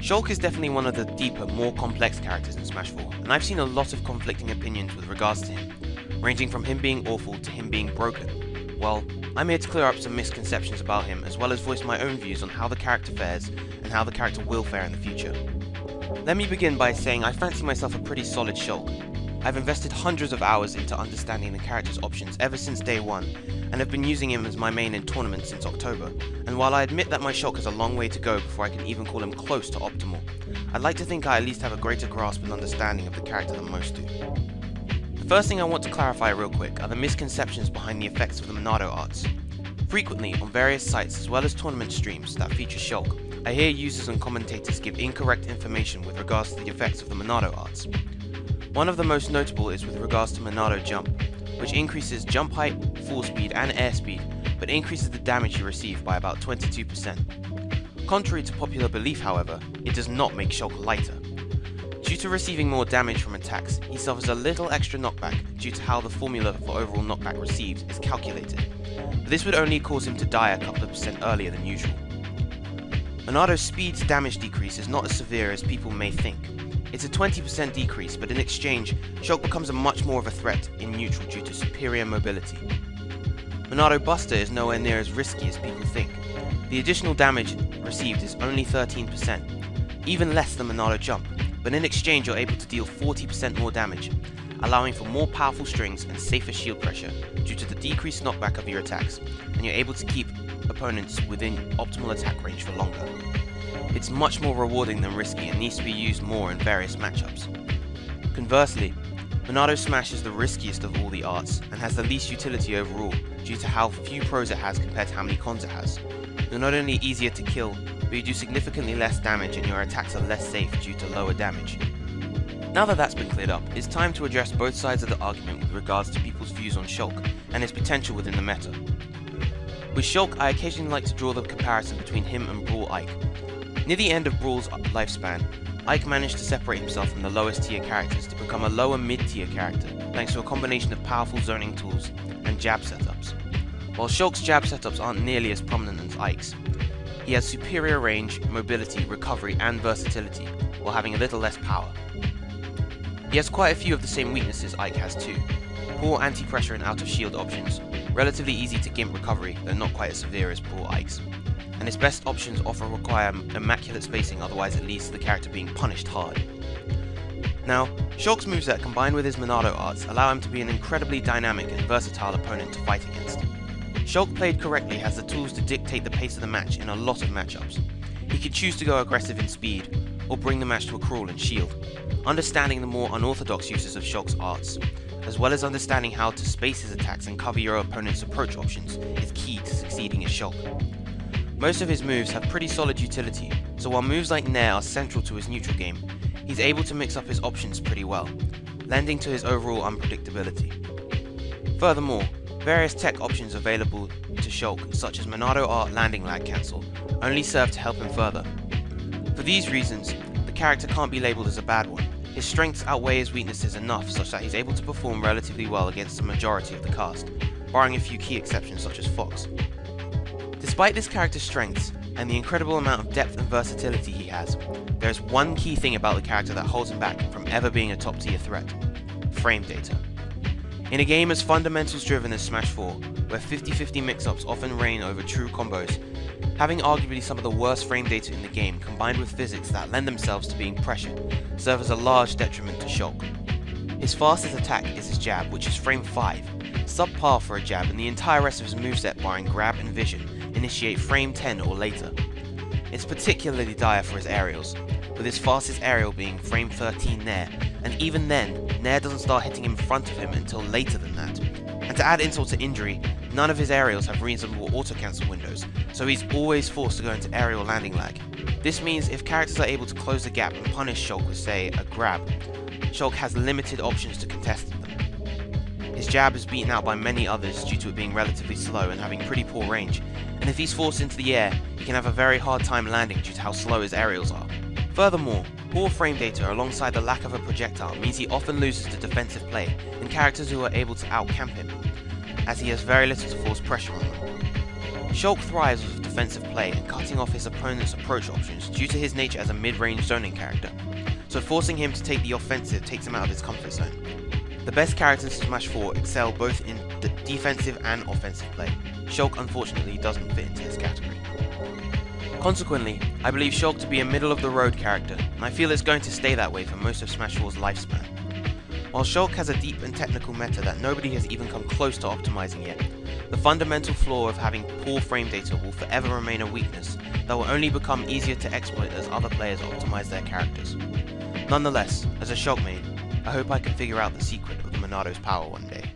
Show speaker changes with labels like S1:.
S1: Shulk is definitely one of the deeper, more complex characters in Smash 4, and I've seen a lot of conflicting opinions with regards to him, ranging from him being awful to him being broken. Well, I'm here to clear up some misconceptions about him, as well as voice my own views on how the character fares, and how the character will fare in the future. Let me begin by saying I fancy myself a pretty solid Shulk. I've invested hundreds of hours into understanding the character's options ever since day one, and have been using him as my main in tournaments since October, and while I admit that my Shulk has a long way to go before I can even call him close to optimal, I'd like to think I at least have a greater grasp and understanding of the character than most do. The first thing I want to clarify real quick are the misconceptions behind the effects of the Monado arts. Frequently, on various sites as well as tournament streams that feature Shulk, I hear users and commentators give incorrect information with regards to the effects of the Monado arts. One of the most notable is with regards to Monado Jump, which increases jump height, fall speed and airspeed, but increases the damage you receive by about 22%. Contrary to popular belief, however, it does not make Shulk lighter. Due to receiving more damage from attacks, he suffers a little extra knockback due to how the formula for overall knockback received is calculated, but this would only cause him to die a couple of percent earlier than usual. Monado's speed's damage decrease is not as severe as people may think. It's a 20% decrease, but in exchange, Shulk becomes a much more of a threat in neutral due to superior mobility. Monado Buster is nowhere near as risky as people think. The additional damage received is only 13%, even less than Monado Jump, but in exchange you're able to deal 40% more damage, allowing for more powerful strings and safer shield pressure due to the decreased knockback of your attacks, and you're able to keep opponents within optimal attack range for longer. It's much more rewarding than risky and needs to be used more in various matchups. Conversely, Monado Smash is the riskiest of all the arts and has the least utility overall due to how few pros it has compared to how many cons it has. You're not only easier to kill, but you do significantly less damage and your attacks are less safe due to lower damage. Now that that's been cleared up, it's time to address both sides of the argument with regards to people's views on Shulk and his potential within the meta. With Shulk, I occasionally like to draw the comparison between him and Brawl Ike. Near the end of Brawl's lifespan, Ike managed to separate himself from the lowest tier characters to become a lower mid-tier character thanks to a combination of powerful zoning tools and jab setups. While Shulk's jab setups aren't nearly as prominent as Ike's, he has superior range, mobility, recovery and versatility, while having a little less power. He has quite a few of the same weaknesses Ike has too: poor anti-pressure and out-of-shield options, relatively easy to gimp recovery though not quite as severe as poor Ike's, and his best options often require immaculate spacing, otherwise it leads to the character being punished hard. Now, Shulk's moveset combined with his Monado arts allow him to be an incredibly dynamic and versatile opponent to fight against. Shulk played correctly has the tools to dictate the pace of the match in a lot of matchups. He can choose to go aggressive in speed, or bring the match to a crawl and shield. Understanding the more unorthodox uses of Shulk's arts, as well as understanding how to space his attacks and cover your opponent's approach options, is key to succeeding as Shulk. Most of his moves have pretty solid utility, so while moves like Nair are central to his neutral game, he's able to mix up his options pretty well, lending to his overall unpredictability. Furthermore, various tech options available to Shulk, such as Monado Art Landing Lag Cancel, only serve to help him further. For these reasons, the character can't be labelled as a bad one. His strengths outweigh his weaknesses enough such that he's able to perform relatively well against the majority of the cast, barring a few key exceptions such as Fox. Despite this character's strengths, and the incredible amount of depth and versatility he has, there is one key thing about the character that holds him back from ever being a top tier threat: frame data. In a game as fundamentals driven as Smash 4, where 50-50 mix-ups often reign over true combos, having arguably some of the worst frame data in the game combined with physics that lend themselves to being pressured, serve as a large detriment to Shulk. His fastest attack is his jab, which is frame 5, subpar for a jab, and the entire rest of his moveset barring grab and vision initiate frame 10 or later. It's particularly dire for his aerials, with his fastest aerial being frame 13 Nair, and even then, Nair doesn't start hitting him in front of him until later than that. And to add insult to injury, none of his aerials have reasonable auto-cancel windows, so he's always forced to go into aerial landing lag. This means if characters are able to close the gap and punish Shulk with, say, a grab, Shulk has limited options to contest them. His jab is beaten out by many others due to it being relatively slow and having pretty poor range, and if he's forced into the air, he can have a very hard time landing due to how slow his aerials are. Furthermore, poor frame data alongside the lack of a projectile means he often loses to defensive play and characters who are able to out-camp him, as he has very little to force pressure on them. Shulk thrives with defensive play and cutting off his opponent's approach options due to his nature as a mid-range zoning character, so forcing him to take the offensive takes him out of his comfort zone. The best characters in Smash 4 excel both in the defensive and offensive play. Shulk unfortunately doesn't fit into this category. Consequently, I believe Shulk to be a middle-of-the-road character, and I feel it's going to stay that way for most of Smash 4's lifespan. While Shulk has a deep and technical meta that nobody has even come close to optimizing yet, the fundamental flaw of having poor frame data will forever remain a weakness that will only become easier to exploit as other players optimize their characters. Nonetheless, as a Shulk main, I hope I can figure out the secret of Monado's power one day.